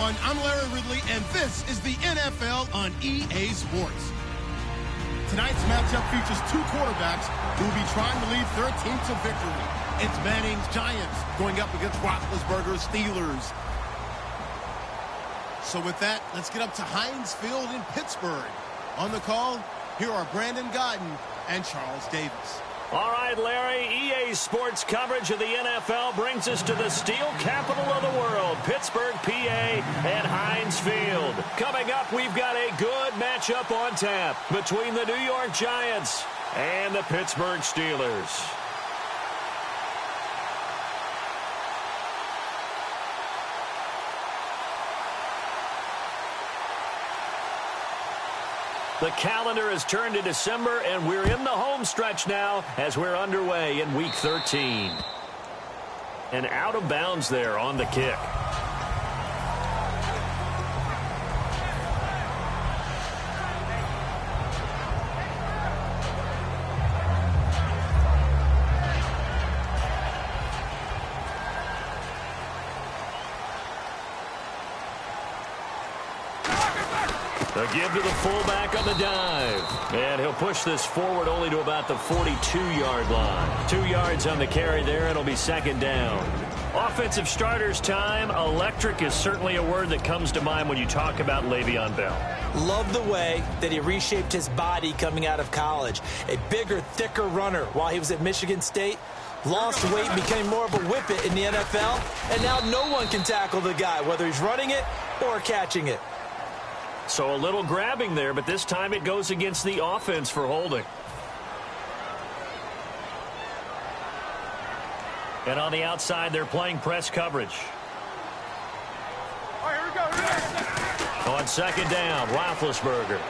everyone. I'm Larry Ridley, and this is the NFL on EA Sports. Tonight's matchup features two quarterbacks who will be trying to lead their team to victory. It's Manning's Giants going up against Roethlisberger's Steelers. So with that, let's get up to Heinz Field in Pittsburgh. On the call, here are Brandon Godden and Charles Davis. All right, Larry, EA Sports coverage of the NFL brings us to the steel capital of the world, Pittsburgh, PA, at Heinz Field. Coming up, we've got a good matchup on tap between the New York Giants and the Pittsburgh Steelers. The calendar has turned to December, and we're in the home stretch now as we're underway in Week 13. And out of bounds there on the kick. The give to the fullback on the dive. And he'll push this forward only to about the 42-yard line. 2 yards on the carry there. It'll be second down. Offensive starters time. Electric is certainly a word that comes to mind when you talk about Le'Veon Bell. Love the way that he reshaped his body coming out of college. A bigger, thicker runner while he was at Michigan State. Lost weight, became more of a whippet in the NFL. And now no one can tackle the guy, whether he's running it or catching it. So a little grabbing there, but this time it goes against the offense for holding. And on the outside, they're playing press coverage. All right, here we go. On second down, Roethlisberger.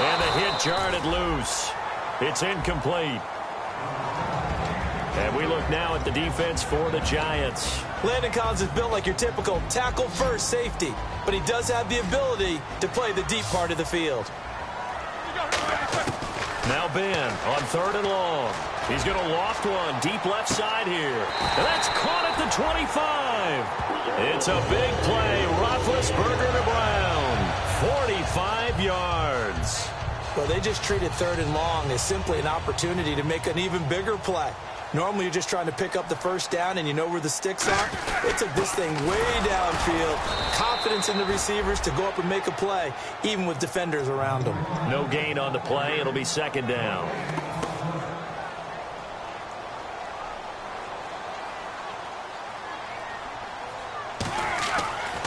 And the hit jarred it loose. It's incomplete. And we look now at the defense for the Giants. Landon Collins is built like your typical tackle-first safety, but he does have the ability to play the deep part of the field. Now Ben on third and long. He's going to loft one deep left side here. And that's caught at the 25. It's a big play. Roethlisberger to Brown. 45 yards. Well, they just treated third and long as simply an opportunity to make an even bigger play. Normally, you're just trying to pick up the first down, and you know where the sticks are. They took this thing way downfield. Confidence in the receivers to go up and make a play, even with defenders around them. No gain on the play. It'll be second down.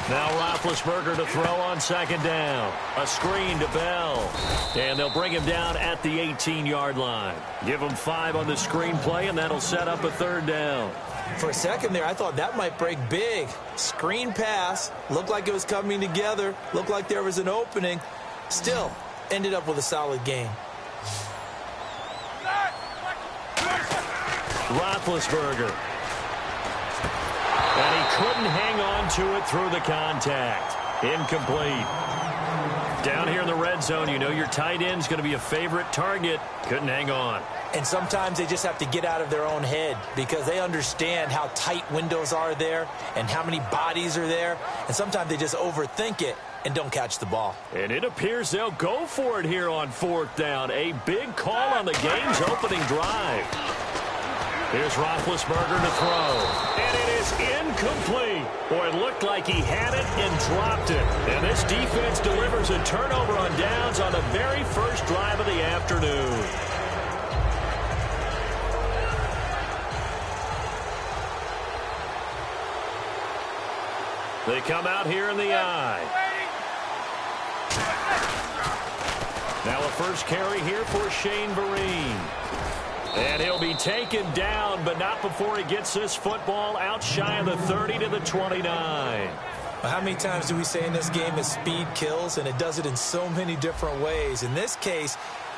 Now Roethlisberger to throw on second down. A screen to Bell. And they'll bring him down at the 18-yard line. Give him 5 on the screen play, and that'll set up a third down. For a second there, I thought that might break big. Screen pass. Looked like it was coming together. Looked like there was an opening. Still, ended up with a solid game. Roethlisberger. And he couldn't hang on to it through the contact. Incomplete. Down here in the red zone, you know your tight end's going to be a favorite target. Couldn't hang on. And sometimes they just have to get out of their own head because they understand how tight windows are there and how many bodies are there. And sometimes they just overthink it and don't catch the ball. And it appears they'll go for it here on fourth down. A big call on the game's opening drive. Here's Roethlisberger to throw. And it is incomplete. Boy, it looked like he had it and dropped it. And this defense delivers a turnover on downs on the very first drive of the afternoon. They come out here in the eye. Now a first carry here for Shane Vereen. And he'll be taken down, but not before he gets this football out shy of the 30 to the 29. Well, how many times do we say in this game that speed kills, and it does it in so many different ways? In this case,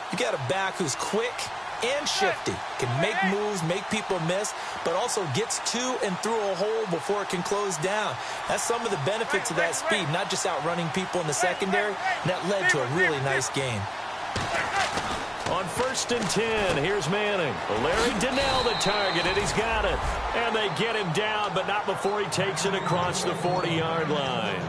you got a back who's quick and shifty, can make moves, make people miss, but also gets to and through a hole before it can close down. That's some of the benefits of that speed, not just outrunning people in the secondary, and that led to a really nice game. On 1st and 10. Here's Manning. Larry Donnell the target, and he's got it. And they get him down, but not before he takes it across the 40-yard line.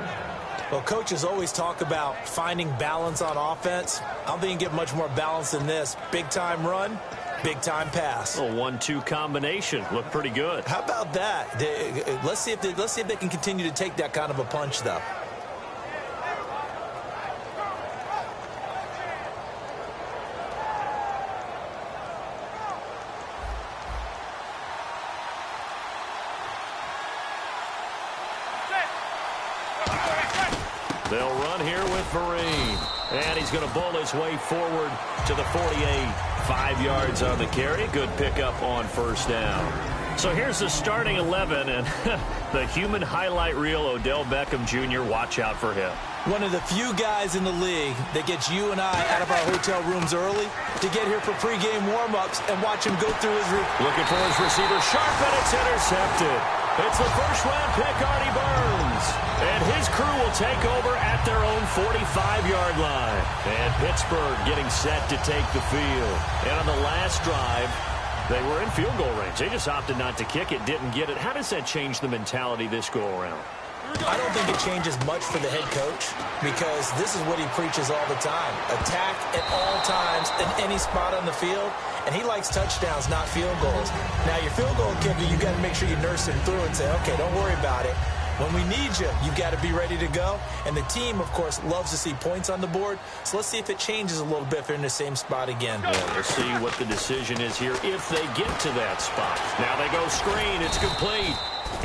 Well, coaches always talk about finding balance on offense. I don't think you get much more balance than this. Big-time run, big-time pass. A 1-2 combination. Looked pretty good. How about that? Let's see if they can continue to take that kind of a punch, though. They'll run here with Vereen. And he's going to bowl his way forward to the 48. 5 yards on the carry. Good pickup on 1st down. So here's the starting 11, and the human highlight reel, Odell Beckham Jr., watch out for him. One of the few guys in the league that gets you and I out of our hotel rooms early to get here for pregame warm-ups and watch him go through his route. Looking for his receiver, sharp, and it's intercepted. It's the 1st-round pick, Artie Burns. And his crew will take over at their own 45-yard line. And Pittsburgh getting set to take the field. And on the last drive, they were in field goal range. They just opted not to kick it, didn't get it. How does that change the mentality this go-around? I don't think it changes much for the head coach because this is what he preaches all the time. Attack at all times in any spot on the field, and he likes touchdowns, not field goals. Now, your field goal kicker, you got to make sure you nurse him through and say, okay, don't worry about it. When we need you, you've got to be ready to go. And the team, of course, loves to see points on the board. So let's see if it changes a little bit if they're in the same spot again. Yeah, we'll see what the decision is here if they get to that spot. Now they go screen. It's complete.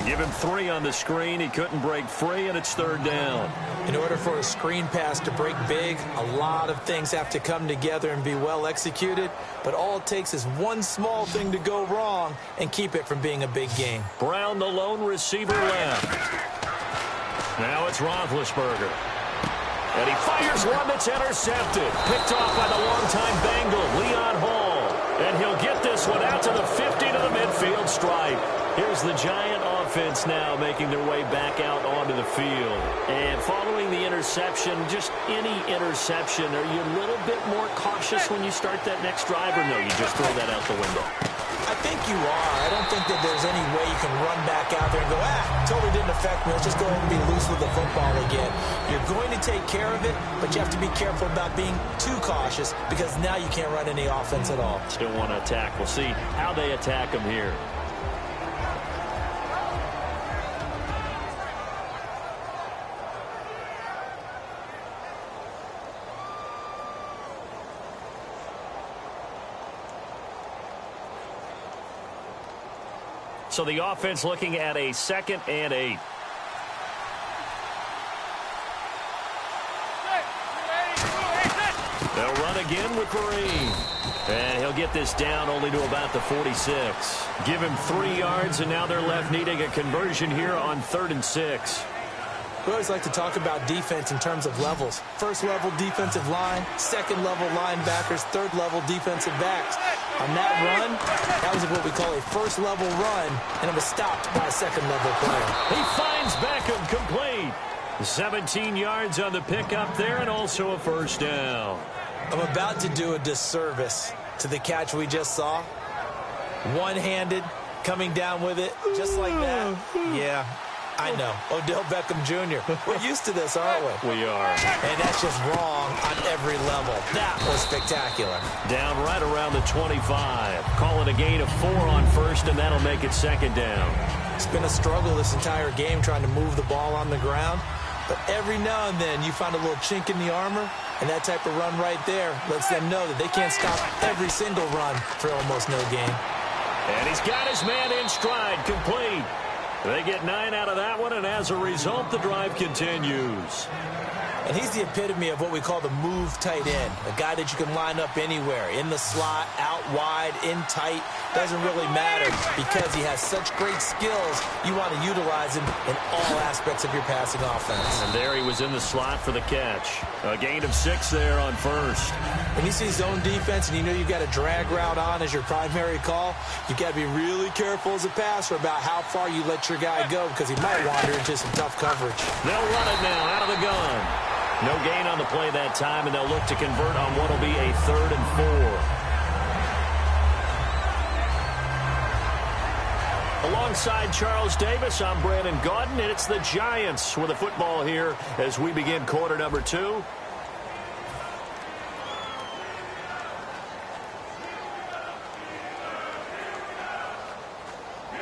Give him 3 on the screen. He couldn't break free, and it's 3rd down. In order for a screen pass to break big, a lot of things have to come together and be well executed. But all it takes is one small thing to go wrong and keep it from being a big game. Brown, the lone receiver, left. Now it's Roethlisberger. And he fires one that's intercepted. Picked off by the longtime Bengal, Leon Hall. And he'll get this one out to the 50 to the midfield stripe. Here's the Giant offense now making their way back out onto the field. And following the interception, just any interception, are you a little bit more cautious when you start that next drive, or no, you just throw that out the window? I think you are. I don't think that there's any way you can run back out there and go, totally didn't affect me. Let's just go ahead and be loose with the football again. You're going to take care of it, but you have to be careful about being too cautious because now you can't run any offense at all. Still want to attack. We'll see how they attack him here. So the offense looking at a 2nd and 8. They'll run again with Vereen. And he'll get this down only to about the 46. Give him 3 yards, and now they're left needing a conversion here on 3rd and 6. We always like to talk about defense in terms of levels. 1st level defensive line, 2nd level linebackers, 3rd level defensive backs. On that run, that was what we call a 1st level run, and it was stopped by a 2nd level player. He finds Beckham complete. 17 yards on the pickup there, and also a 1st down. I'm about to do a disservice to the catch we just saw. One-handed, coming down with it, just like that. Yeah. I know. Odell Beckham Jr. We're used to this, aren't we? We are. And that's just wrong on every level. That was spectacular. Down right around the 25. Call it a gain of 4 on 1st, and that'll make it 2nd down. It's been a struggle this entire game trying to move the ball on the ground. But every now and then you find a little chink in the armor, and that type of run right there lets them know that they can't stop every single run for almost no gain. And he's got his man in stride, complete. They get 9 out of that one, and as a result, the drive continues. And he's the epitome of what we call the move tight end, a guy that you can line up anywhere, in the slot, out wide, in tight, doesn't really matter because he has such great skills. You want to utilize him in all aspects of your passing offense. And there he was in the slot for the catch. A gain of 6 there on 1st. When you see zone defense and you know you've got a drag route on as your primary call, you've got to be really careful as a passer about how far you let your guy go because he might wander into some tough coverage. They'll run it now out of the gun. No gain on the play that time, and they'll look to convert on what will be a 3rd and 4. Alongside Charles Davis, I'm Brandon Gaudin, and it's the Giants with the football here as we begin quarter number 2.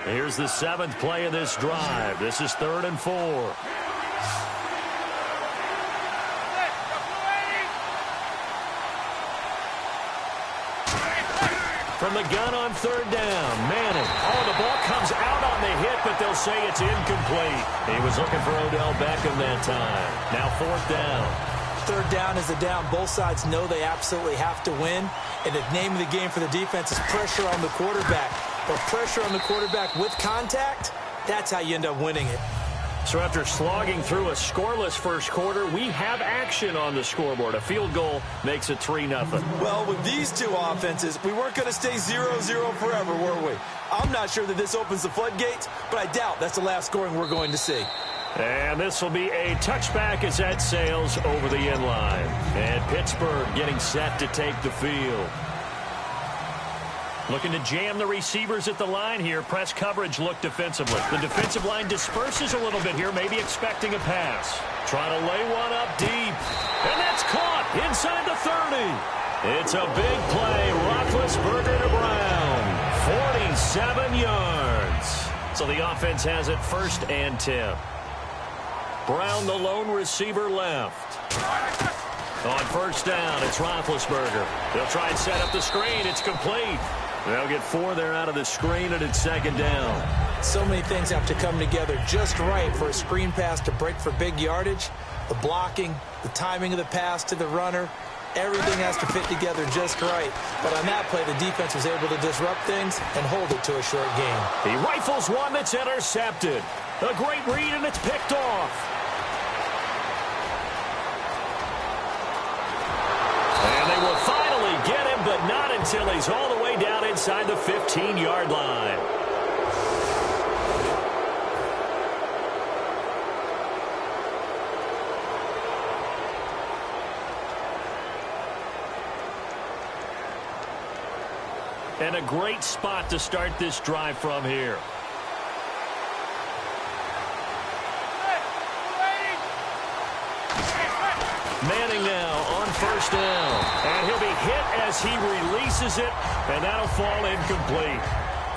Here's the 7th play of this drive. This is 3rd and 4. From the gun on 3rd down, Manning. Oh, the ball comes out on the hit, but they'll say it's incomplete. He was looking for Odell Beckham that time. Now 4th down. 3rd down is a down. Both sides know they absolutely have to win. And the name of the game for the defense is pressure on the quarterback. But pressure on the quarterback with contact, that's how you end up winning it. So after slogging through a scoreless first quarter, we have action on the scoreboard. A field goal makes it 3-0. Well, with these two offenses, we weren't going to stay 0-0 forever, were we? I'm not sure that this opens the floodgates, but I doubt that's the last scoring we're going to see. And this will be a touchback as that sails over the end line. And Pittsburgh getting set to take the field. Looking to jam the receivers at the line here. Press coverage look defensively. The defensive line disperses a little bit here, maybe expecting a pass. Trying to lay one up deep. And that's caught inside the 30. It's a big play. Roethlisberger to Brown. 47 yards. So the offense has it 1st and 10. Brown, the lone receiver, left. On 1st down, it's Roethlisberger. They'll try and set up the screen. It's complete. They'll get 4 there out of the screen, and it's 2nd down. So many things have to come together just right for a screen pass to break for big yardage. The blocking, the timing of the pass to the runner, everything has to fit together just right. But on that play, the defense was able to disrupt things and hold it to a short gain. He rifles one that's intercepted. A great read, and it's picked off. And they will finally get him, but not until he's all the way down inside the 15-yard line. And a great spot to start this drive from here. Manning now on 1st down. And he'll be hit as he releases it, and that'll fall incomplete.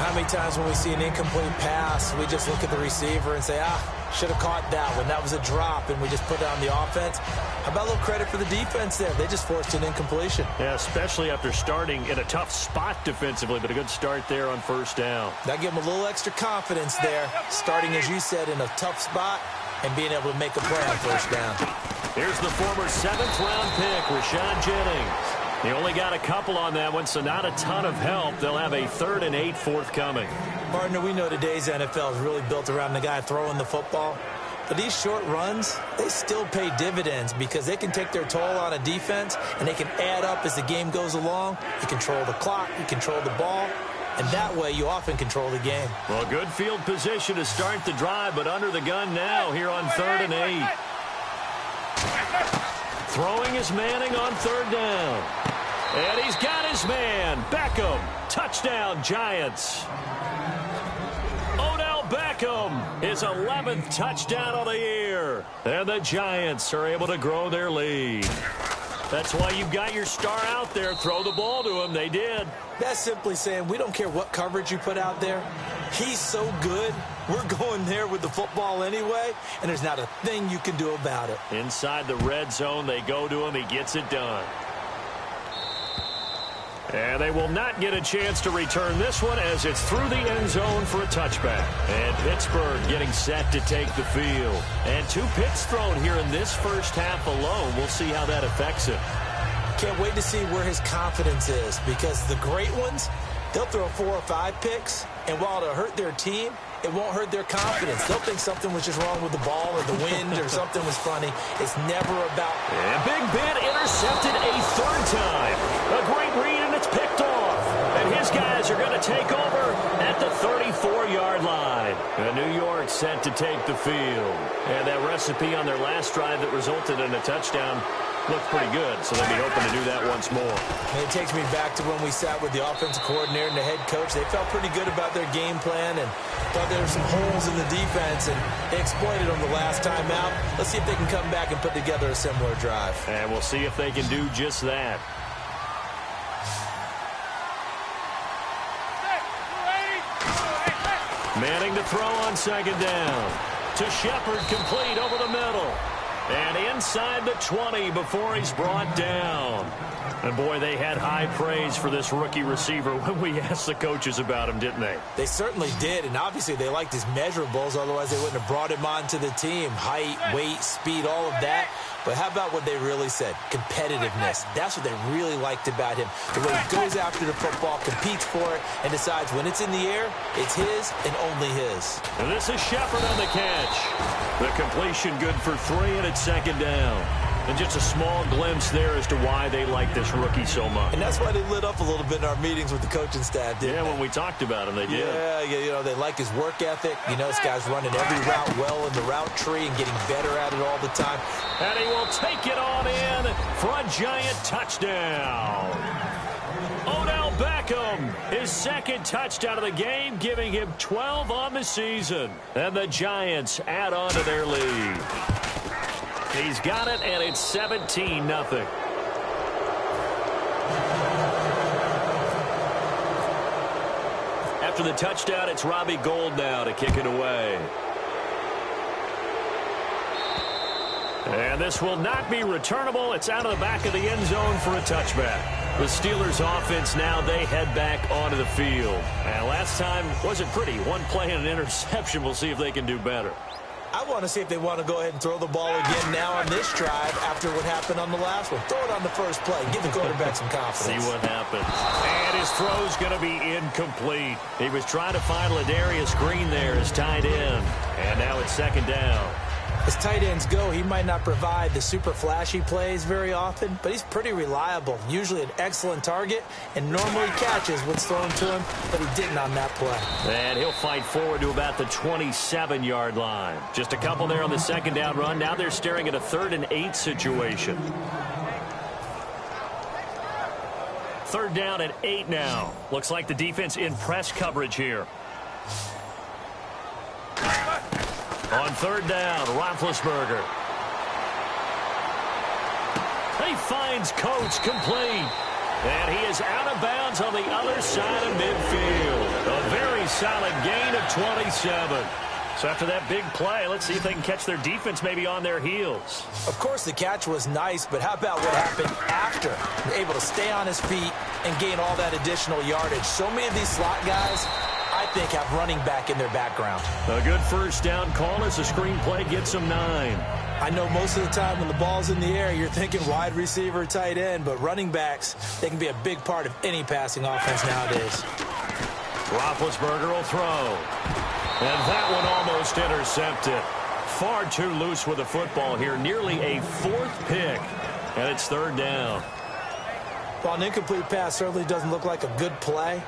How many times when we see an incomplete pass, we just look at the receiver and say, should have caught that one. That was a drop, and we just put it on the offense. How about a little credit for the defense there? They just forced an incompletion. Yeah, especially after starting in a tough spot defensively, but a good start there on 1st down. That gave them a little extra confidence there, starting, as you said, in a tough spot and being able to make a play on 1st down. Here's the former 7th-round pick, Rashad Jennings. He only got a couple on that one, so not a ton of help. They'll have a 3rd and 8 forthcoming. Partner, we know today's NFL is really built around the guy throwing the football. But these short runs, they still pay dividends because they can take their toll on a defense, and they can add up as the game goes along. You control the clock, you control the ball, and that way you often control the game. Well, good field position to start the drive, but under the gun now here on 3rd and 8. Throwing is Manning on 3rd down. And he's got his man, Beckham. Touchdown, Giants. Odell Beckham, his 11th touchdown of the year. And the Giants are able to grow their lead. That's why you've got your star out there. Throw the ball to him. They did. That's simply saying we don't care what coverage you put out there. He's so good. We're going there with the football anyway, and there's not a thing you can do about it. Inside the red zone, they go to him. He gets it done. And they will not get a chance to return this one as it's through the end zone for a touchback. And Pittsburgh getting set to take the field. And 2 picks thrown here in this first half alone. We'll see how that affects him. Can't wait to see where his confidence is, because the great ones, they'll throw 4 or 5 picks, and while it'll hurt their team, it won't hurt their confidence. They'll think something was just wrong with the ball or the wind or something was funny. It's never about... And Big Ben intercepted a 3rd time. A great read, and it's picked off. And his guys are going to take over at the 34-yard line. And New York set to take the field. And that recipe on their last drive that resulted in a touchdown, looked pretty good, so they'll be hoping to do that once more. And it takes me back to when we sat with the offensive coordinator and the head coach. They felt pretty good about their game plan and thought there were some holes in the defense, and they exploited them the last time out. Let's see if they can come back and put together a similar drive. And we'll see if they can do just that. Manning to throw on second down. To Shepard, complete over the middle. And inside the 20 before he's brought down. And, boy, they had high praise for this rookie receiver when we asked the coaches about him, didn't they? They certainly did, and obviously they liked his measurables. Otherwise, they wouldn't have brought him onto the team. Height, weight, speed, all of that. But how about what they really said? Competitiveness. That's what they really liked about him. The way he goes after the football, competes for it, and decides when it's in the air, it's his and only his. And this is Shepard on the catch. The completion good for 3, and it's second down. And just a small glimpse there as to why they like this rookie so much. And that's why they lit up a little bit in our meetings with the coaching staff, didn't they? When we talked about him, they did. Yeah, you know, they like his work ethic. You know, this guy's running every route well in the route tree and getting better at it all the time. And he will take it on in for a giant touchdown. Odell Beckham, his second touchdown of the game, giving him 12 on the season. And the Giants add on to their lead. He's got it, and it's 17-0. After the touchdown, it's Robbie Gould now to kick it away. And this will not be returnable. It's out of the back of the end zone for a touchback. The Steelers offense now, they head back onto the field. And last time wasn't pretty. One play and an interception. We'll see if they can do better. I want to see if they want to go ahead and throw the ball again now on this drive after what happened on the last one. Throw it on the first play. Give the quarterback some confidence. See what happens. And his throw's going to be incomplete. He was trying to find Ladarius Green there as tight end. And now it's second down. As tight ends go, he might not provide the super flashy plays very often, but he's pretty reliable. Usually an excellent target and normally catches what's thrown to him, but he didn't on that play. And he'll fight forward to about the 27-yard line. Just a couple there on the second down run. Now they're staring at a 3rd and 8 situation. 3rd down and 8 now. Looks like the defense in press coverage here. On 3rd down, Roethlisberger. He finds Coates complete. And he is out of bounds on the other side of midfield. A very solid gain of 27. So after that big play, let's see if they can catch their defense maybe on their heels. Of course, the catch was nice, but how about what happened after? Able to stay on his feet and gain all that additional yardage. So many of these slot guys, I think, have running back in their background. A good first down call as the screen play gets them 9. I know most of the time when the ball's in the air, you're thinking wide receiver, tight end, but running backs, they can be a big part of any passing offense nowadays. Roethlisberger will throw. And that one almost intercepted. Far too loose with the football here. Nearly a 4th pick. And it's 3rd down. Well, an incomplete pass certainly doesn't look like a good play.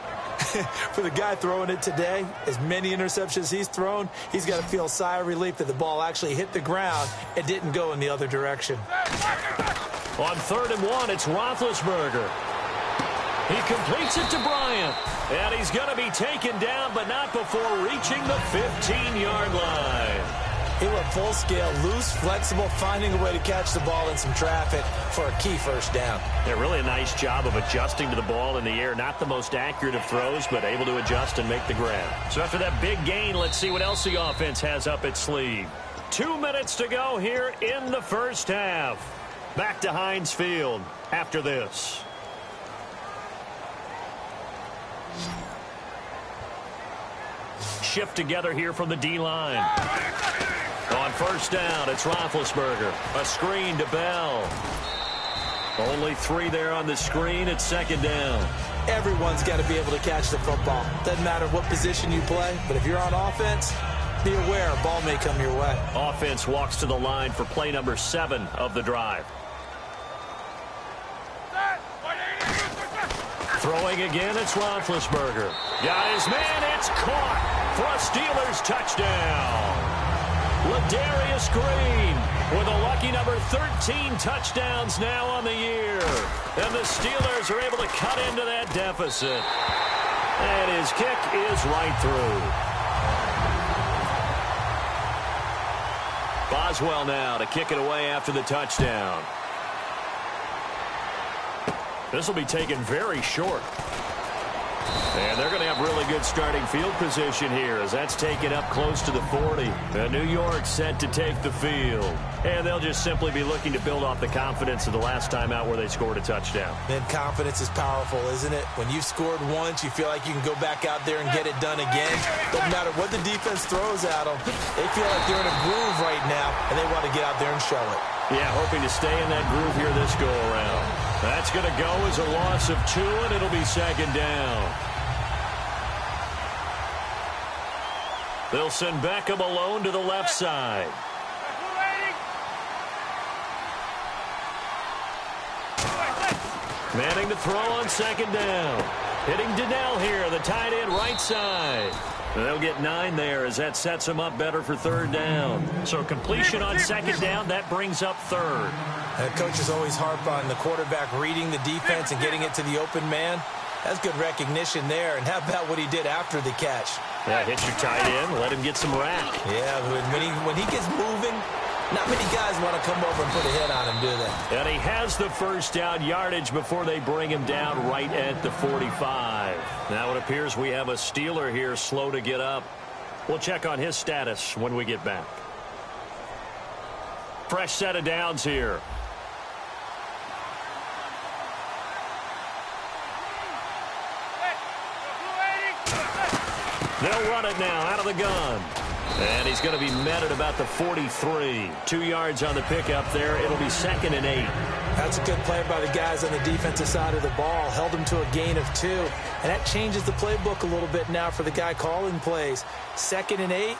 For the guy throwing it today, as many interceptions he's thrown, he's got to feel a sigh of relief that the ball actually hit the ground and didn't go in the other direction. On 3rd and 1, it's Roethlisberger. He completes it to Bryant. And he's going to be taken down, but not before reaching the 15-yard line. He went full scale, loose, flexible, finding a way to catch the ball in some traffic for a key first down. Yeah, really a nice job of adjusting to the ball in the air. Not the most accurate of throws, but able to adjust and make the grab. So after that big gain, let's see what else the offense has up its sleeve. 2 minutes to go here in the first half. Back to Heinz Field after this. Shift together here from the D-line. On first down, it's Roethlisberger. A screen to Bell. Only 3 there on the screen. It's second down. Everyone's got to be able to catch the football. Doesn't matter what position you play, but if you're on offense, be aware a ball may come your way. Offense walks to the line for play number 7 of the drive. Throwing again, it's Roethlisberger. Got his man, it's caught for a Steelers touchdown. Ladarius Green with a lucky number 13 touchdowns now on the year. And the Steelers are able to cut into that deficit. And his kick is right through. Boswell now to kick it away after the touchdown. This will be taken very short. And they're going to have really good starting field position here as that's taken up close to the 40. And New York set to take the field. And they'll just simply be looking to build off the confidence of the last time out where they scored a touchdown. Man, confidence is powerful, isn't it? When you've scored once, you feel like you can go back out there and get it done again. Doesn't matter what the defense throws at them. They feel like they're in a groove right now, and they want to get out there and show it. Yeah, hoping to stay in that groove here this go-around. That's going to go as a loss of 2, and it'll be second down. They'll send Beckham alone to the left side. Manning to throw on second down. Hitting Donnell here, the tight end right side. They'll get 9 there as that sets them up better for third down. So completion on second down, that brings up third. Coaches always harp on the quarterback reading the defense and getting it to the open man. That's good recognition there. And how about what he did after the catch? Yeah, hit your tight end, let him get some rack. Yeah, when he gets moving, not many guys want to come over and put a hit on him, do they? And he has the first down yardage before they bring him down right at the 45. Now it appears we have a Steeler here slow to get up. We'll check on his status when we get back. Fresh set of downs here. They'll run it now out of the gun. And he's going to be met at about the 43. 2 yards on the pickup there. It'll be 2nd and 8. That's a good play by the guys on the defensive side of the ball. Held him to a gain of 2. And that changes the playbook a little bit now for the guy calling plays. 2nd and 8.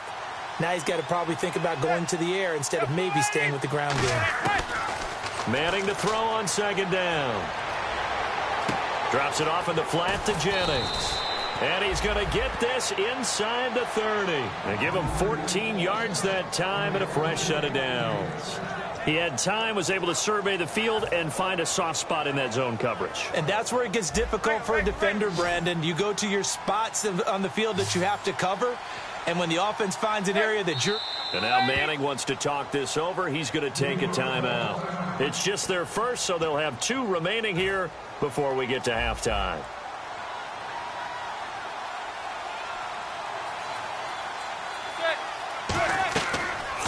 Now he's got to probably think about going to the air instead of maybe staying with the ground game. Manning to throw on second down. Drops it off in the flat to Jennings. And he's going to get this inside the 30. And give him 14 yards that time and a fresh set of downs. He had time, was able to survey the field and find a soft spot in that zone coverage. And that's where it gets difficult for a defender, Brandon. You go to your spots on the field that you have to cover, and when the offense finds an area that you're... And now Manning wants to talk this over. He's going to take a timeout. It's just their first, so they'll have 2 remaining here before we get to halftime.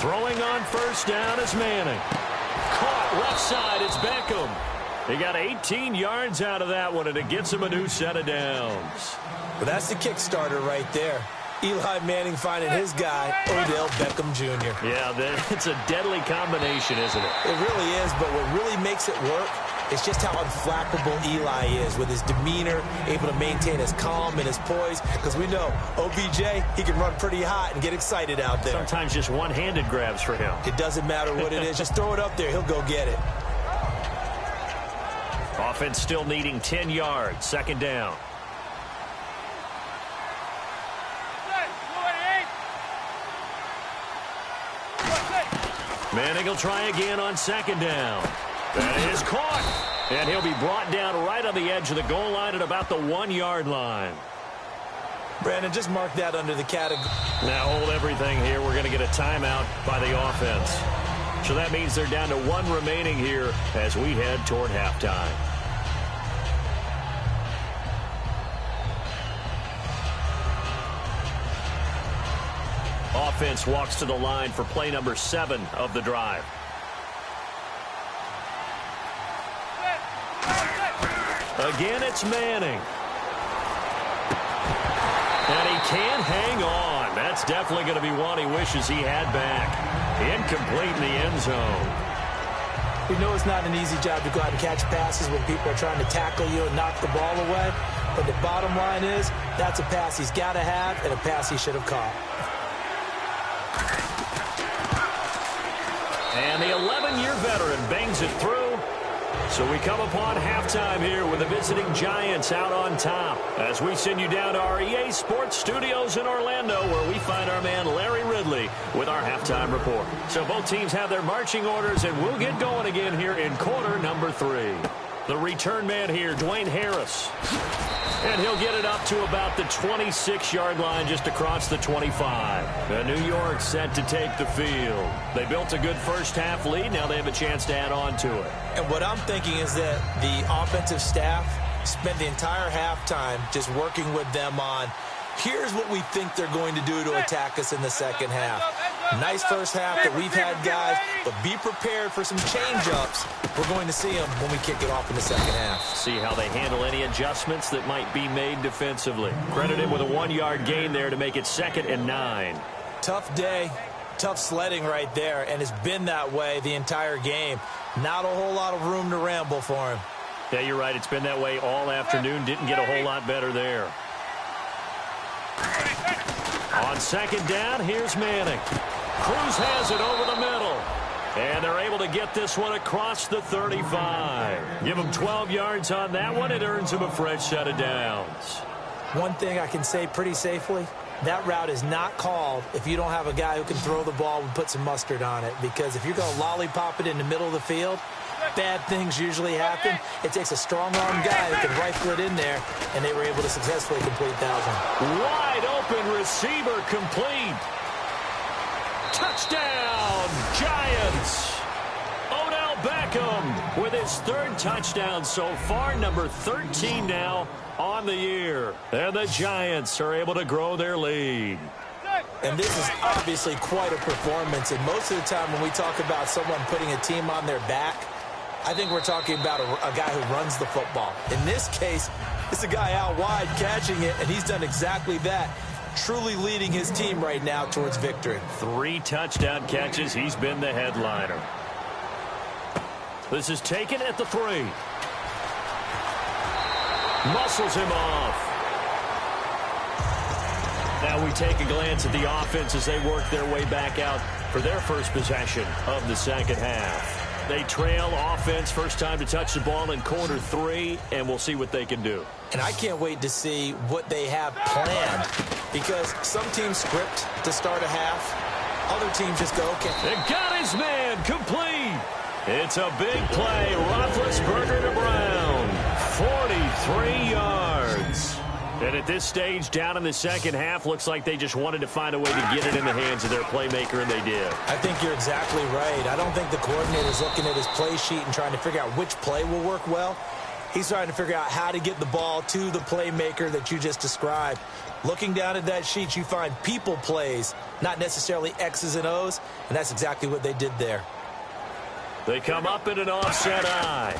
Throwing on first down is Manning. Caught left side, it's Beckham. He got 18 yards out of that one, and it gets him a new set of downs. Well, that's the kickstarter right there. Eli Manning finding his guy, Odell Beckham Jr. Yeah, it's a deadly combination, isn't it? It really is, but what really makes it work is just how unflappable Eli is with his demeanor, able to maintain his calm and his poise, because we know OBJ, he can run pretty hot and get excited out there. Sometimes just one-handed grabs for him. It doesn't matter what it is. Just throw it up there. He'll go get it. Offense still needing 10 yards. Second down. Manning will try again on second down. That is caught. And he'll be brought down right on the edge of the goal line at about the 1-yard line. Brandon, just mark that under the category. Now hold everything here. We're going to get a timeout by the offense. So that means they're down to 1 remaining here as we head toward halftime. Offense walks to the line for play number 7 of the drive. Again, it's Manning. And he can't hang on. That's definitely going to be one he wishes he had back. Incomplete in the end zone. We know it's not an easy job to go out and catch passes when people are trying to tackle you and knock the ball away. But the bottom line is, that's a pass he's got to have and a pass he should have caught. And the 11-year veteran bangs it through. So we come upon halftime here with the visiting Giants out on top as we send you down to our EA Sports Studios in Orlando, where we find our man Larry Ridley with our halftime report. So both teams have their marching orders, and we'll get going again here in quarter number 3. The return man here, Dwayne Harris. And he'll get it up to about the 26-yard line, just across the 25. And New York set to take the field. They built a good first-half lead. Now they have a chance to add on to it. And what I'm thinking is that the offensive staff spent the entire halftime just working with them on, here's what we think they're going to do to attack us in the second half. Nice first half that we've had, guys, but be prepared for some change-ups. We're going to see them when we kick it off in the second half. See how they handle any adjustments that might be made defensively. Credit him with a 1-yard gain there to make it 2nd and 9. Tough day, tough sledding right there, and it's been that way the entire game. Not a whole lot of room to ramble for him. Yeah, you're right. It's been that way all afternoon. Didn't get a whole lot better there. On 2nd down, here's Manning. Cruz has it over the middle. And they're able to get this one across the 35. Give them 12 yards on that one. It earns them a fresh set of downs. One thing I can say pretty safely, that route is not called if you don't have a guy who can throw the ball and put some mustard on it. Because if you're going to lollipop it in the middle of the field, bad things usually happen. It takes a strong-arm guy who can rifle it in there, and they were able to successfully complete that one. Wide open receiver complete. Touchdown, Giants. Odell Beckham with his 3rd touchdown so far, number 13 now on the year. And the Giants are able to grow their lead. And this is obviously quite a performance. And most of the time when we talk about someone putting a team on their back, I think we're talking about a guy who runs the football. In this case, it's a guy out wide catching it, and he's done exactly that. Truly leading his team right now towards victory. 3 touchdown catches. He's been the headliner. This is taken at the 3. Muscles him off. Now we take a glance at the offense as they work their way back out for their first possession of the second half. They trail offense, first time to touch the ball in quarter 3, and we'll see what they can do. And I can't wait to see what they have planned, because some teams script to start a half. Other teams just go, okay. They got his man complete. It's a big play. Roethlisberger to Brown. 43 yards. And at this stage, down in the second half, looks like they just wanted to find a way to get it in the hands of their playmaker, and they did. I think you're exactly right. I don't think the coordinator's looking at his play sheet and trying to figure out which play will work well. He's trying to figure out how to get the ball to the playmaker that you just described. Looking down at that sheet, you find people plays, not necessarily X's and O's, and that's exactly what they did there. They come up in an offset eye.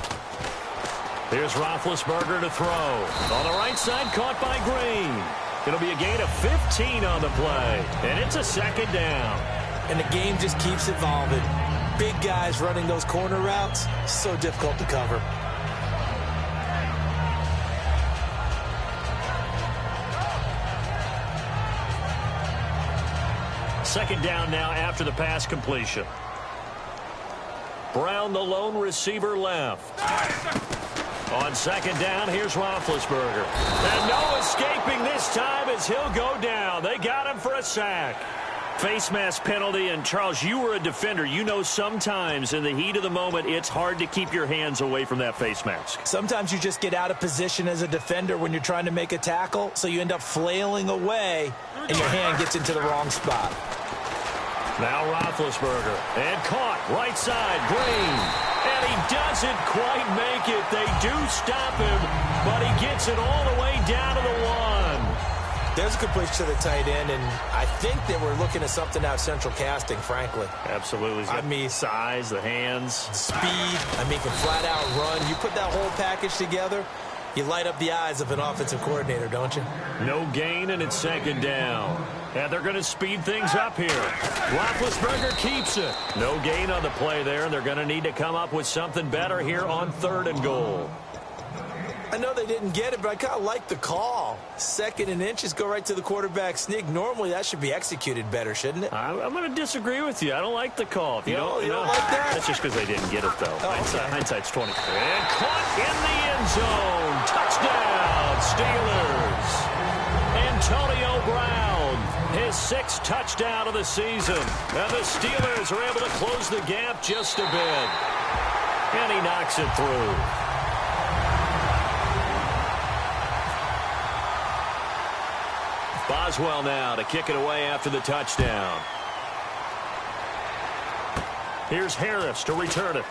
Here's Roethlisberger to throw. On the right side, caught by Green. It'll be a gain of 15 on the play, and it's a 2nd down. And the game just keeps evolving. Big guys running those corner routes, so difficult to cover. Second down now after the pass completion. Brown, the lone receiver, left. On 2nd down, here's Roethlisberger. And no escaping this time as he'll go down. They got him for a sack. Face mask penalty, and Charles, you were a defender. You know sometimes in the heat of the moment, it's hard to keep your hands away from that face mask. Sometimes you just get out of position as a defender when you're trying to make a tackle, so you end up flailing away, and your hand gets into the wrong spot. Now Roethlisberger, and caught, right side, Green. And he doesn't quite make it. They do stop him, but he gets it all the way down to the 1. There's a completion to the tight end, and I think they were looking at something out of central casting, frankly. Absolutely. I mean, size, the hands. Speed, can flat out run. You put that whole package together, you light up the eyes of an offensive coordinator, don't you? No gain, and it's 2nd down. And they're going to speed things up here. Roethlisberger keeps it. No gain on the play there, and they're going to need to come up with something better here on 3rd and goal. I know they didn't get it, but I kind of like the call. 2nd and inches, go right to the quarterback sneak. Normally, that should be executed better, shouldn't it? I'm going to disagree with you. I don't like the call. If you don't like that? That's just because they didn't get it, though. Oh, okay. Hindsight's 20. And caught in the end zone. Touchdown, Steelers. Antonio Brown, his 6th touchdown of the season. And the Steelers are able to close the gap just a bit. And he knocks it through. Boswell now to kick it away after the touchdown. Here's Harris to return it.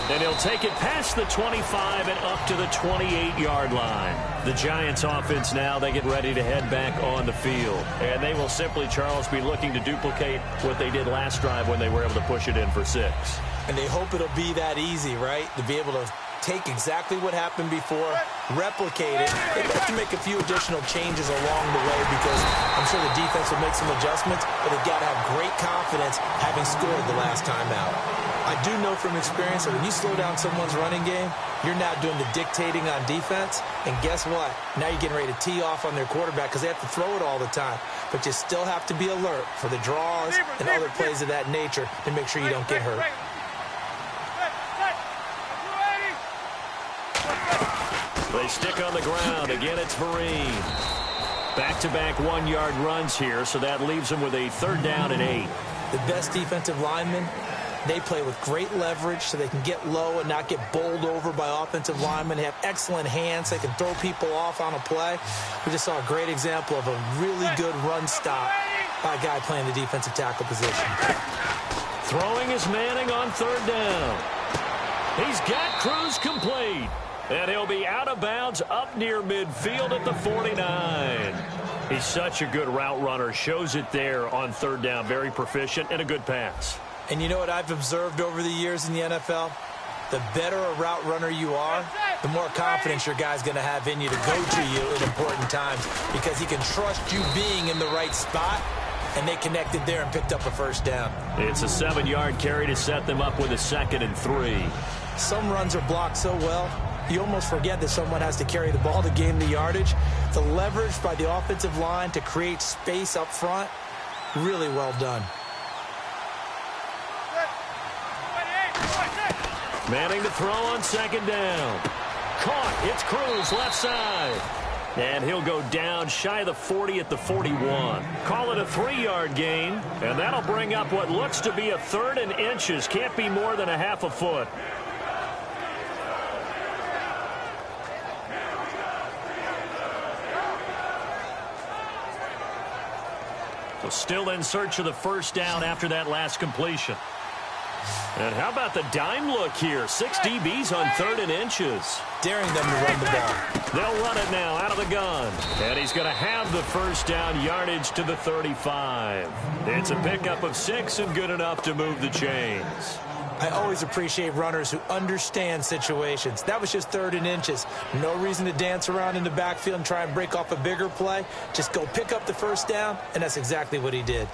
And he'll take it past the 25 and up to the 28-yard line. The Giants offense now, they get ready to head back on the field. And they will simply, Charles, be looking to duplicate what they did last drive when they were able to push it in for 6. And they hope it'll be that easy, right? To be able to take exactly what happened before, replicate it. They have to make a few additional changes along the way because I'm sure the defense will make some adjustments, but they've got to have great confidence having scored the last time out. I do know from experience that when you slow down someone's running game, you're now doing the dictating on defense, and guess what? Now you're getting ready to tee off on their quarterback because they have to throw it all the time. But you still have to be alert for the draws and other plays of that nature to make sure you don't get hurt. They stick on the ground. Again, it's Vereen. Back-to-back 1-yard runs here, so that leaves them with a 3rd down and 8. The best defensive linemen, they play with great leverage so they can get low and not get bowled over by offensive linemen. They have excellent hands. They can throw people off on a play. We just saw a great example of a really good run stop by a guy playing the defensive tackle position. Throwing is Manning on 3rd down. He's got Cruz complete. And he'll be out of bounds up near midfield at the 49. He's such a good route runner. Shows it there on 3rd down. Very proficient and a good pass. And you know what I've observed over the years in the NFL? The better a route runner you are, the more confidence your guy's going to have in you to go to you at important times because he can trust you being in the right spot. And they connected there and picked up a 1st down. It's a 7-yard carry to set them up with a 2nd and 3. Some runs are blocked so well, you almost forget that someone has to carry the ball to gain the yardage. The leverage by the offensive line to create space up front, really well done. Manning to throw on 2nd down. Caught. It's Cruz left side. And he'll go down shy of the 40 at the 41. Call it a 3-yard gain. And that'll bring up what looks to be a 3rd and inches. Can't be more than a half a foot. So still in search of the 1st down after that last completion. And how about the dime look here? 6 DBs on 3rd and inches. Daring them to run the ball. They'll run it now out of the gun. And he's going to have the 1st down, yardage to the 35. It's a pickup of 6 and good enough to move the chains. I always appreciate runners who understand situations. That was just 3rd and inches. No reason to dance around in the backfield and try and break off a bigger play. Just go pick up the 1st down, and that's exactly what he did.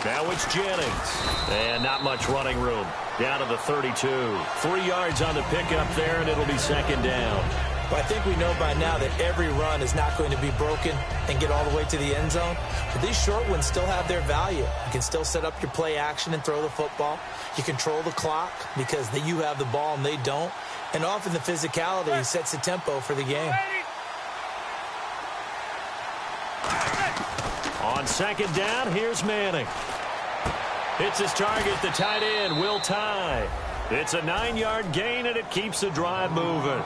Now it's Jennings. And not much running room. Down to the 32. 3 yards on the pickup there, and it'll be 2nd down. Well, I think we know by now that every run is not going to be broken and get all the way to the end zone. But these short ones still have their value. You can still set up your play action and throw the football. You control the clock because you have the ball and they don't. And often the physicality sets the tempo for the game. On 2nd down, here's Manning. It's his target, the tight end, Will Tye. It's a 9-yard gain, and it keeps the drive moving.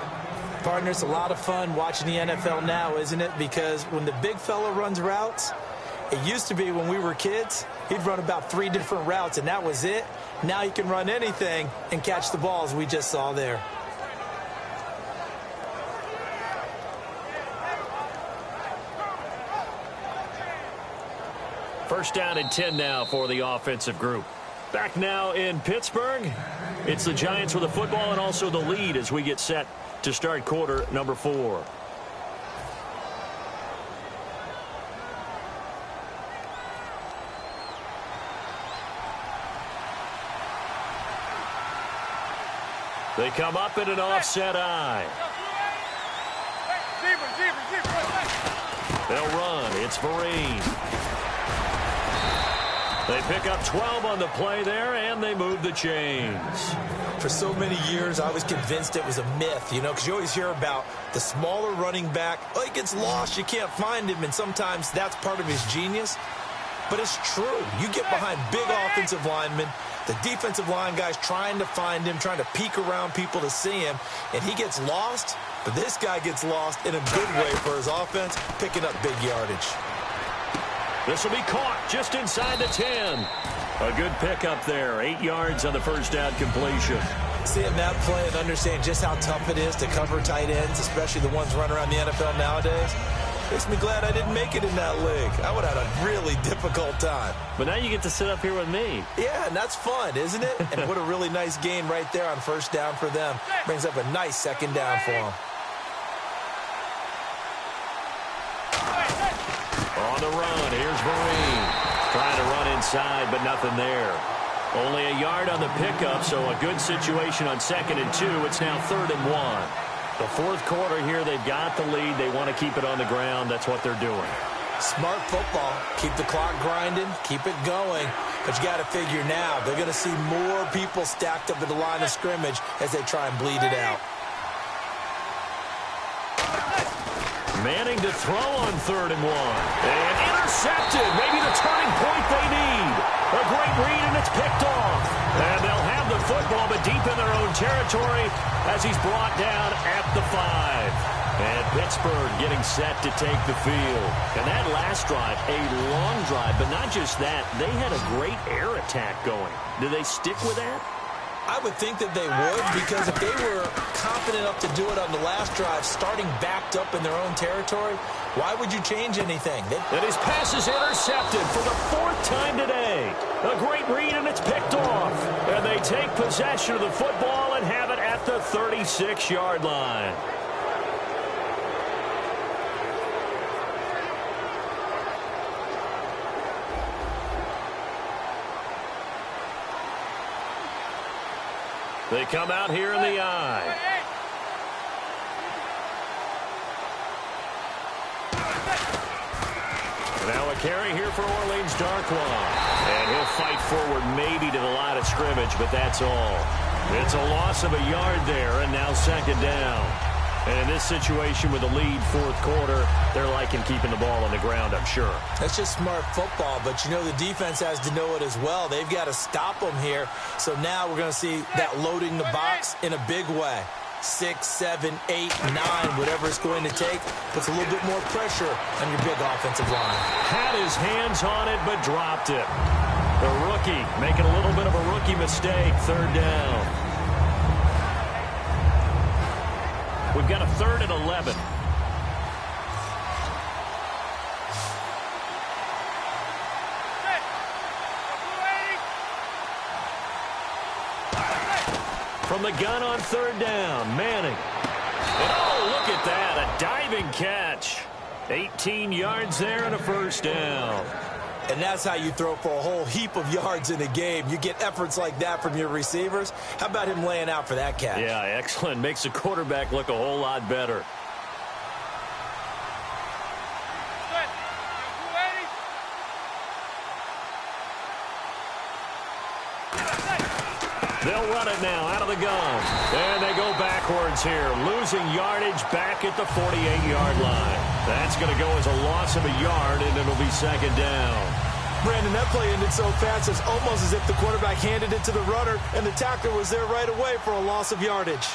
Partner, it's a lot of fun watching the NFL now, isn't it? Because when the big fella runs routes, it used to be when we were kids, he'd run about 3 different routes, and that was it. Now he can run anything and catch the balls we just saw there. First down and 10 now for the offensive group. Back now in Pittsburgh. It's the Giants with the football and also the lead as we get set to start quarter number 4. They come up in an offset eye. They'll run. It's Vereen. They pick up 12 on the play there, and they move the chains. For so many years, I was convinced it was a myth, you know, because you always hear about the smaller running back. Oh, he gets lost. You can't find him, and sometimes that's part of his genius. But it's true. You get behind big offensive linemen, the defensive line guys trying to find him, trying to peek around people to see him, and he gets lost. But this guy gets lost in a good way for his offense, picking up big yardage. This will be caught just inside the 10. A good pickup there. 8 yards on the first down completion. Seeing that play and understanding just how tough it is to cover tight ends, especially the ones running around the NFL nowadays, makes me glad I didn't make it in that league. I would have had a really difficult time. But now you get to sit up here with me. Yeah, and that's fun, isn't it? And what a really nice gain right there on first down for them. Brings up a nice second down for them. On the run, here's Vereen. Trying to run inside, but nothing there. Only a yard on the pickup, so a good situation on 2nd and 2. It's now 3rd and 1. The fourth quarter here, they've got the lead. They want to keep it on the ground. That's what they're doing. Smart football. Keep the clock grinding. Keep it going. But you got to figure now, they're going to see more people stacked up at the line of scrimmage as they try and bleed it out. Manning to throw on 3rd and 1. And intercepted. Maybe the turning point they need. A great read, and it's picked off. And they'll have the football, but deep in their own territory as he's brought down at the 5. And Pittsburgh getting set to take the field. And that last drive, a long drive, but not just that. They had a great air attack going. Do they stick with that? I would think that they would, because if they were confident enough to do it on the last drive, starting backed up in their own territory, why would you change anything? And his pass is intercepted for the 4th time today. A great read, and it's picked off. And they take possession of the football and have it at the 36-yard line. They come out here in the eye. Now a carry here for Orleans Darkwa. And he'll fight forward maybe to the line of scrimmage, but that's all. It's a loss of a yard there, and now 2nd down. And in this situation with the lead 4th quarter, they're liking keeping the ball on the ground, I'm sure. That's just smart football, but you know the defense has to know it as well. They've got to stop them here. So now we're going to see that loading the box in a big way. 6, 7, 8, 9, whatever it's going to take, puts a little bit more pressure on your big offensive line. Had his hands on it, but dropped it. The rookie making a little bit of a rookie mistake, 3rd down. We've got a 3rd and 11. From the gun on 3rd down, Manning. And oh, look at that, a diving catch. 18 yards there and a 1st down. And that's how you throw for a whole heap of yards in a game. You get efforts like that from your receivers. How about him laying out for that catch? Yeah, excellent. Makes the quarterback look a whole lot better. They'll run it now out of the gun. And they go backwards here, losing yardage back at the 48-yard line. That's going to go as a loss of a yard, and it'll be 2nd down. Brandon, that play ended so fast, it's almost as if the quarterback handed it to the runner, and the tackler was there right away for a loss of yardage.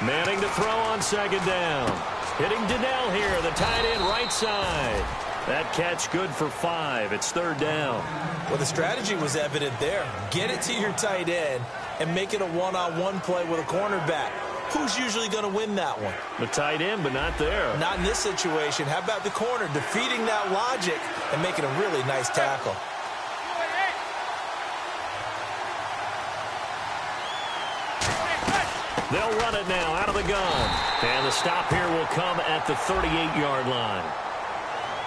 Manning to throw on 2nd down. Hitting Donnell here, the tight end right side. That catch good for 5. It's 3rd down. Well, the strategy was evident there. Get it to your tight end and make it a one-on-one play with a cornerback. Who's usually going to win that one? The tight end, but not there. Not in this situation. How about the corner defeating that logic and making a really nice tackle? They'll run it now out of the gun. And the stop here will come at the 38-yard line.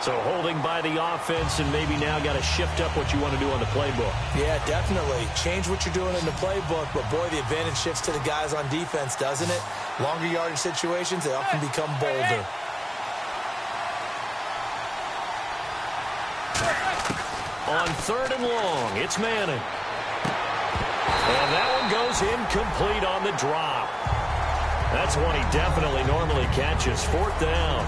So holding by the offense and maybe now got to shift up what you want to do on the playbook. Yeah, definitely. Change what you're doing in the playbook, but boy, the advantage shifts to the guys on defense, doesn't it? Longer yardage situations, they often become bolder. On 3rd and long, it's Manning. And that one goes incomplete on the drop. That's one he definitely normally catches. 4th down.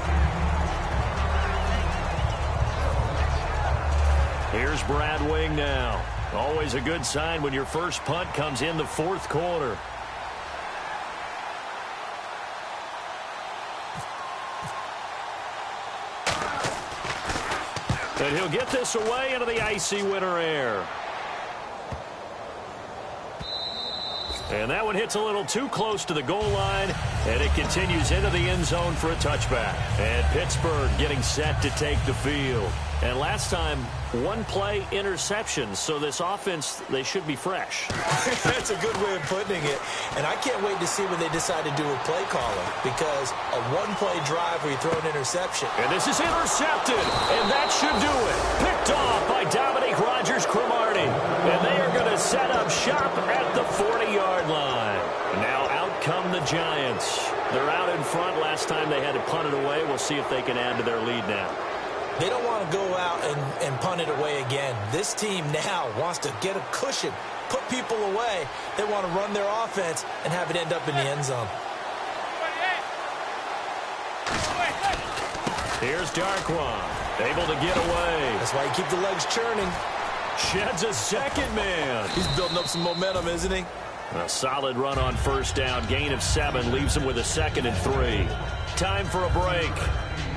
Here's Brad Wing now. Always a good sign when your first punt comes in the 4th quarter. And he'll get this away into the icy winter air. And that one hits a little too close to the goal line, and it continues into the end zone for a touchback. And Pittsburgh getting set to take the field. And last time, 1-play interceptions, so this offense, they should be fresh. That's a good way of putting it. And I can't wait to see when they decide to do a play caller, because a 1-play drive where you throw an interception. And this is intercepted, and that should do it. Picked off by Dominique Rodgers-Cromartie. And they are going to set up shop at the 40-yard line. Now out come the Giants. They're out in front. Last time they had to punt it away. We'll see if they can add to their lead now. They don't want to go out and punt it away again. This team now wants to get a cushion, put people away. They want to run their offense and have it end up in the end zone. Here's Darkwan, able to get away. That's why you keep the legs churning. Sheds a second man. He's building up some momentum, isn't he? A solid run on 1st down. Gain of 7 leaves him with a 2nd and 3. Time for a break.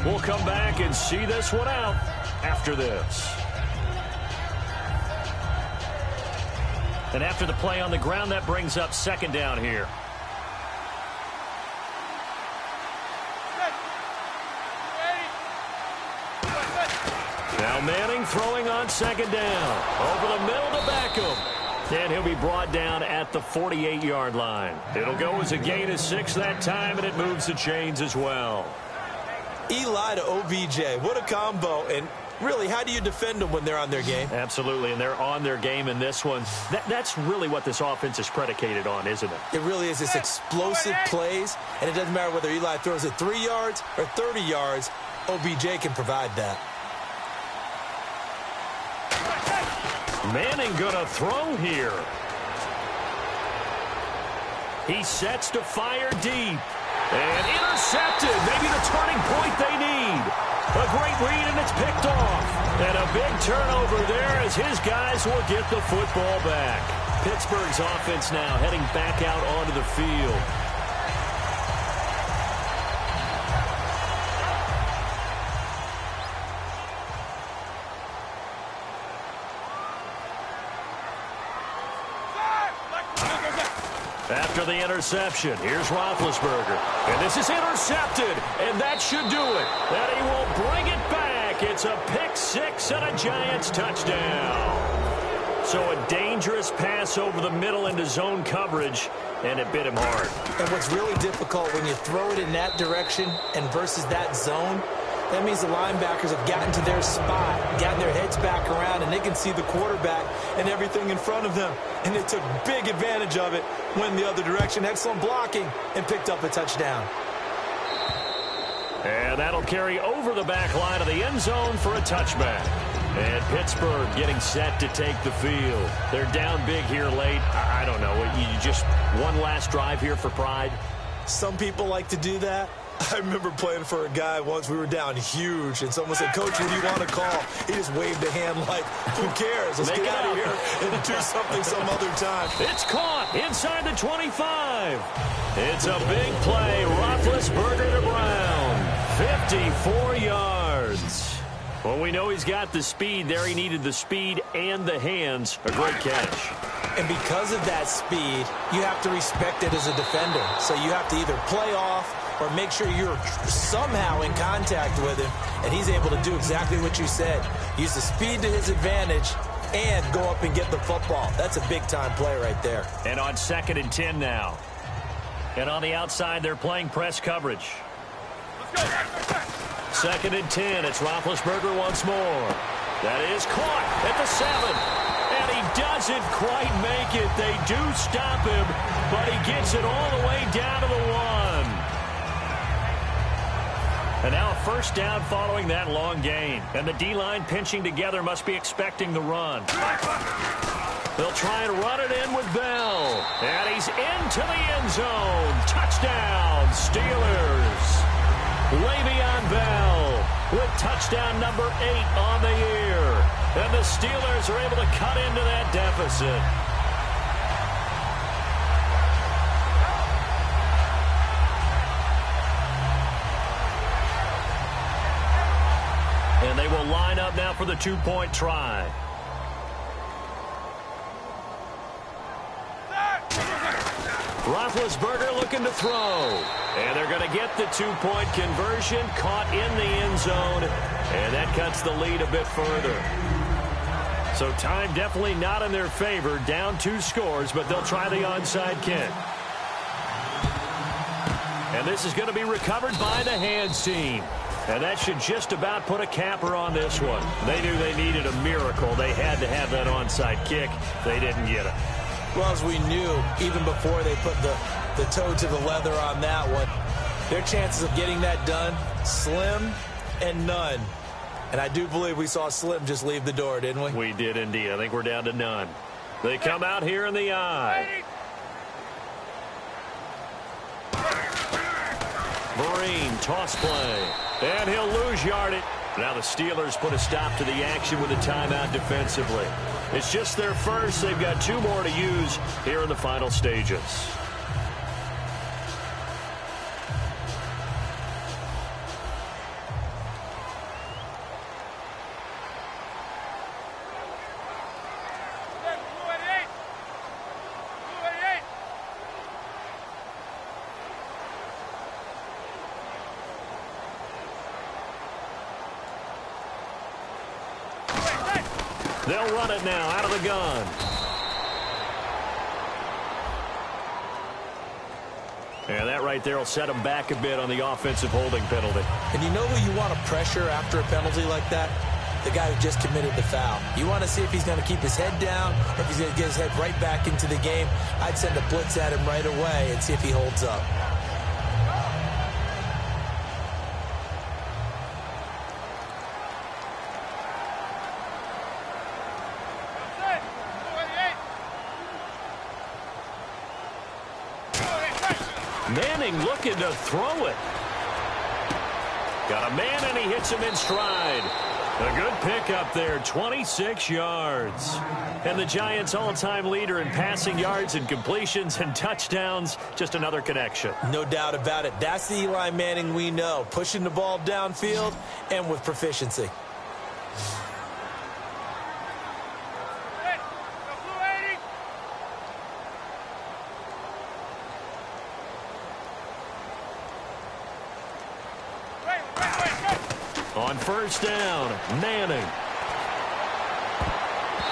We'll come back and see this one out after this. And after the play on the ground, that brings up 2nd down here. Now Manning throwing on 2nd down. Over the middle to Beckham. And he'll be brought down at the 48-yard line. It'll go as a gain of 6 that time, and it moves the chains as well. Eli to OBJ. What a combo. And really, how do you defend them when they're on their game? Absolutely, and they're on their game in this one. That's really what this offense is predicated on, isn't it? It really is. It's explosive plays, and it doesn't matter whether Eli throws it 3 yards or 30 yards. OBJ can provide that. Manning gonna throw here. He sets to fire deep. And intercepted. Maybe the turning point they need. A great read, and it's picked off. And a big turnover there as his guys will get the football back. Pittsburgh's offense now heading back out onto the field. After the interception, here's Roethlisberger. And this is intercepted, and that should do it. And he will bring it back. It's a pick 6 and a Giants touchdown. So a dangerous pass over the middle into zone coverage, and it bit him hard. And what's really difficult when you throw it in that direction and versus that zone, that means the linebackers have gotten to their spot, gotten their heads back around, and they can see the quarterback and everything in front of them. And they took big advantage of it, went the other direction, excellent blocking, and picked up a touchdown. And that'll carry over the back line of the end zone for a touchback. And Pittsburgh getting set to take the field. They're down big here late. I don't know. You just one last drive here for pride? Some people like to do that. I remember playing for a guy once. We were down huge, and someone said, "Coach, what do you want to call?" He just waved a hand like, who cares? Let's get out of here and do something some other time. It's caught inside the 25. It's a big play. Roethlisberger to Brown. 54 yards. Well, we know he's got the speed there. He needed the speed and the hands. A great catch. And because of that speed, you have to respect it as a defender. So you have to either play off or make sure you're somehow in contact with him, and he's able to do exactly what you said. Use the speed to his advantage and go up and get the football. That's a big-time play right there. And on 2nd and 10 now. And on the outside, they're playing press coverage. 2nd and 10. It's Roethlisberger once more. That is caught at the 7. And he doesn't quite make it. They do stop him, but he gets it all the way down to the 1. And now a first down following that long gain. And the D-line pinching together must be expecting the run. They'll try and run it in with Bell. And he's into the end zone. Touchdown, Steelers. Le'Veon Bell with touchdown number 8 on the year. And the Steelers are able to cut into that deficit. And they will line up now for the 2-point try. Roethlisberger looking to throw. And they're going to get the 2-point conversion, caught in the end zone. And that cuts the lead a bit further. So time definitely not in their favor. Down 2 scores, but they'll try the onside kick. And this is going to be recovered by the hands team. And that should just about put a capper on this one. They knew they needed a miracle. They had to have that onside kick. They didn't get it. Well, as we knew, even before they put the toe to the leather on that one, their chances of getting that done, slim and none. And I do believe we saw Slim just leave the door, didn't we? We did indeed. I think we're down to none. They come out here in the eye. Vereen, toss play. And he'll lose yardage. Now the Steelers put a stop to the action with a timeout defensively. It's just their first. They've got 2 more to use here in the final stages. They'll run it now out of the gun. And that right there will set them back a bit on the offensive holding penalty. And you know who you want to pressure after a penalty like that? The guy who just committed the foul. You want to see if he's going to keep his head down or if he's going to get his head right back into the game. I'd send a blitz at him right away and see if he holds up. Manning looking to throw it. Got a man and he hits him in stride. A good pickup there, 26 yards. And the Giants' all-time leader in passing yards and completions and touchdowns, just another connection. No doubt about it. That's the Eli Manning we know, pushing the ball downfield and with proficiency. On first down, Manning.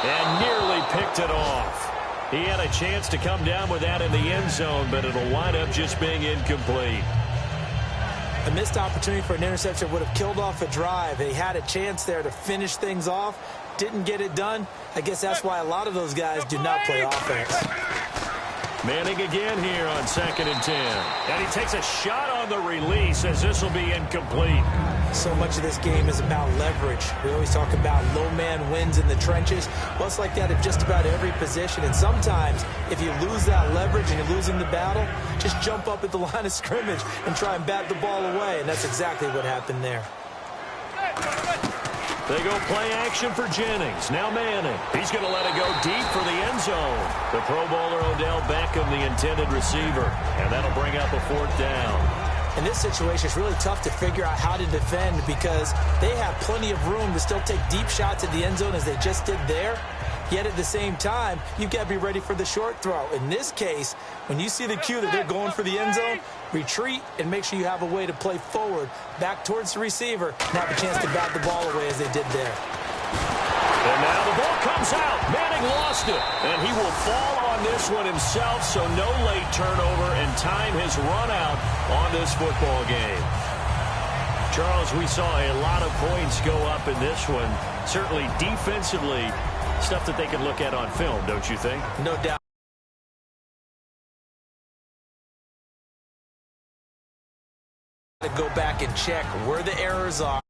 And nearly picked it off. He had a chance to come down with that in the end zone, but it'll wind up just being incomplete. A missed opportunity for an interception would have killed off a drive. They had a chance there to finish things off. Didn't get it done. I guess that's why a lot of those guys do not play offense. Manning again here on 2nd and 10. And he takes a shot on the release as this will be incomplete. So much of this game is about leverage. We always talk about low man wins in the trenches. Well, it's like that at just about every position. And sometimes, if you lose that leverage and you're losing the battle, just jump up at the line of scrimmage and try and bat the ball away. And that's exactly what happened there. They go play action for Jennings. Now Manning. He's going to let it go deep for the end zone. The Pro Bowler Odell Beckham, the intended receiver. And that'll bring up a 4th down. In this situation, it's really tough to figure out how to defend because they have plenty of room to still take deep shots at the end zone as they just did there. Yet at the same time, you've got to be ready for the short throw. In this case, when you see the cue that they're going for the end zone, retreat and make sure you have a way to play forward, back towards the receiver, and have a chance to bat the ball away as they did there. And now the ball comes out. Manning lost it. And he will fall on this one himself, so no late turnover, and time has run out on this football game. Charles, we saw a lot of points go up in this one. Certainly defensively, stuff that they can look at on film, don't you think? No doubt. To go back and check where the errors are.